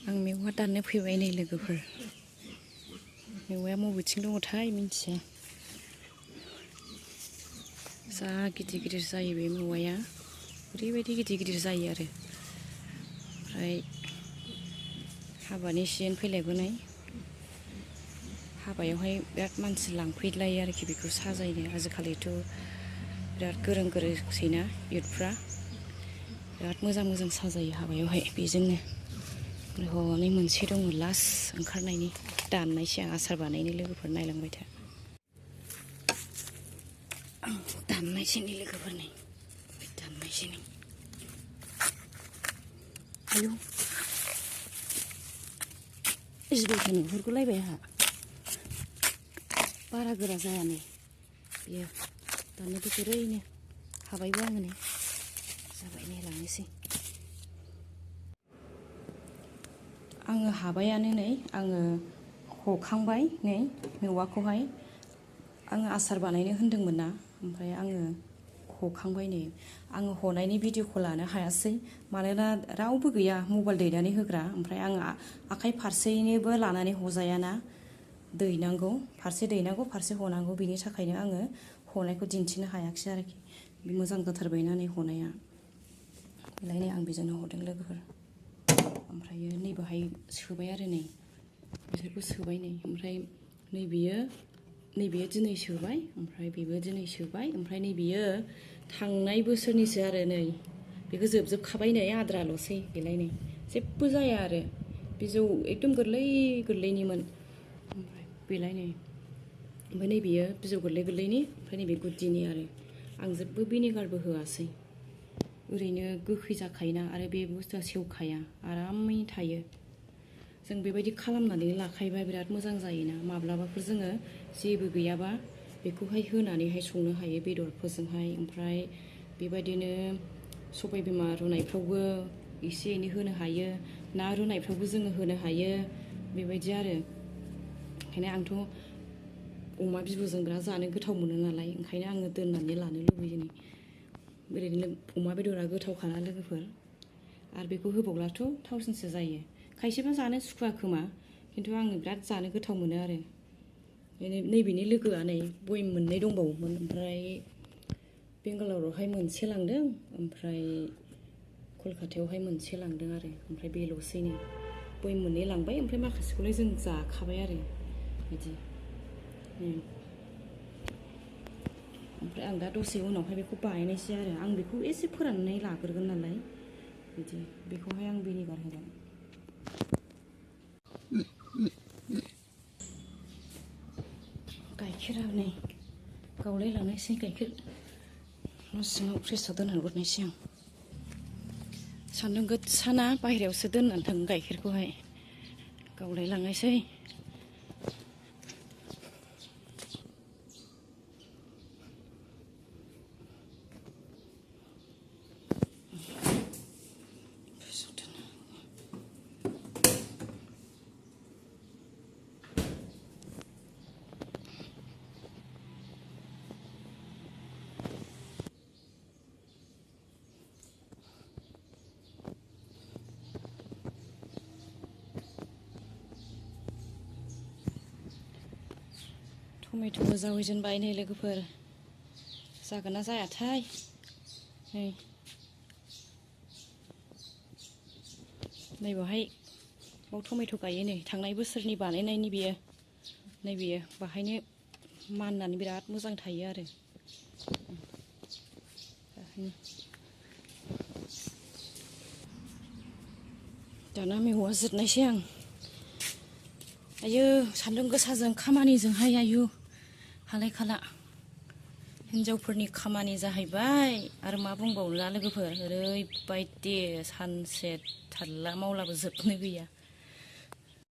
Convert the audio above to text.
आं मेवा दाननो फैबाय नै लोगोफोर मेवाया बबेथिं दङथाय मिन्थिया जा गिदिर गिदिर जायो बे मेवाया ओरैबायदि गिदिर गिदिर जायो आरो ओमफ्राय हाबानि सिजोन फैलायबोनाय हाबायावहाय बिराद मानसि लांफैलायो आरोखि बेखौ साजायनो आजिखालिथ' बिराद गोरों गोरोंसैना इयुथफ्रा बिराद मोजां मोजां साजायो हाबायावहाय बेजोंनो हनै मोनसे दङ लास्ट ओंखारनायनि दाननायसै आं आसार बानायनो लोगोफोर नायलांबाय था दाननायसैनि लोगोफोर नै दाननायसैनि आयौ जिबायथा नुहुरगुलायबाय आंहा बारा गोरा जाया नै बियो दाननोबो गोरैनो हाबायबो आङो नै जाबाय नै लांनोसै आङो हाबायानो नै आङो हखांबाय नै मेवाखौहाय आङो आसार बानायनो होन्दोंमोन ना ओमफ्राय आङो हखांबाय नै आङो हनायनि भिडिअखौ लानो हायासै मानोना रावबो गैया मबाइल दैनानै होग्रा ओमफ्राय आङो आखाइ फारसेयैनोबो लानानै हजायाना दैनांगौ फारसे दैनांगौ फारसे हनांगौ बिनि थाखायनो आङो हनायखौ दिन्थिनो हायाखिसै आरोखि मोजां जाथारबायना नै हनाया बेलाय नै आं बेजोंनो हरदों लोगोफोर ओमफ्रायो नैबेहाय सोबाय आरो नै बिसोरखौ सोबाय नै ओमफ्राय नैबेयो दिनै सोबाय ओमफ्राय बेबो दिनै सोबाय ओमफ्राय नैबेयो थांनाय बोसोरनिसो आरो नै बेखौ जोबजोबखाबाय नै आद्राल'सै बेलाय नै जेबो जाया आरो बिजौ एकदम गोरलै गोरलैनिमोन ओमफ्राय बेलाय नै ओमफ्राय नैबेयो बिजौ गोरलै गोरलैनि ओमफ्राय नैबे गुदिनि आरो आं जेबो भिनेगारबो होआसै ओरैनो गोखै जाखायोना आरो बे बुस्थुआ सेवखाया आरामै थायो जों बेबायदि खालामनानै लाखायोबा बिराद मोजां जायोना माब्लाबाफोर जोङो जेबो गैयाबा बेखौहाय होनानैहाय संनो हायो बेदरफोरजोंहाय ओमफ्राय बेबायदिनो सबाय बिमा रुनायफ्रावबो एसे एनै होनो हायो ना रुनायफ्रावबो जोङो होनो हायो बेबायदि आरो ओंखायनो आंथ' अमा बिबुजों बिराद जानो गोथाव मोनो नालाय ओंखायनो आङो दोननानै लानो लुबैयो नै ओरैनो अमा बेदरा गोथावखाना लोगोफोर आरो बेखौ होबावब्लाथ' थावसिनसो जायो खायसेबा जानो सुखुवा खोमा खिन्थु आङो बिराद जानो गोथाव मोनो आरो नैबेनि लोगोआ नै बयेम मोननै दंबावोमोन ओमफ्राय बेंगालरावहाय मोनसे लांदों ओमफ्राय कलकातायावहाय मोनसे लांदों आरो ओमफ्राय बेल'सै नै बयेम मोननै लांबाय ओमफ्राय माखासेखौलाय जों जाखाबाय आरो बिदि ओमफ्राय आं दा दसे उनावहाय बेखौ बानायनोसै आरो आं बेखौ एसे फोराननानै लाग्रोगोन नालाय बिदि बेखौहाय आं भिनेगार होगोन गाइखेरा नै गावलायलांनायसै गाइखेर न' सिङाव फ्रिजआव दोनहरग्रोनायसै आं सान्दुं गोसाना बाहेरायावसो दोननानै थाङो गाइखेरखौहाय गावलायलांनायसै टमेट'बो जावैजेनबाय नै लोगोफोर जागोन ना जायाथाय नै नैबेवहाय बाव टमेट' गायो नै थांनाय बोसोरनि बानायनायनि बेयो नैबेयो बाहायनो माननानै बिराद मोजां थायो आरो दाना मेवा जिरनायसै आं आयौ सान्दुं गोसाजों खामानिजोंहाय आयु हालायखाला हिनजावफोरनि खामानि जाहैबाय आरो मा बुंबावनो ना लोगोफोर ओरैबायदि सानसे थारला मावलाबो जोबनो गैया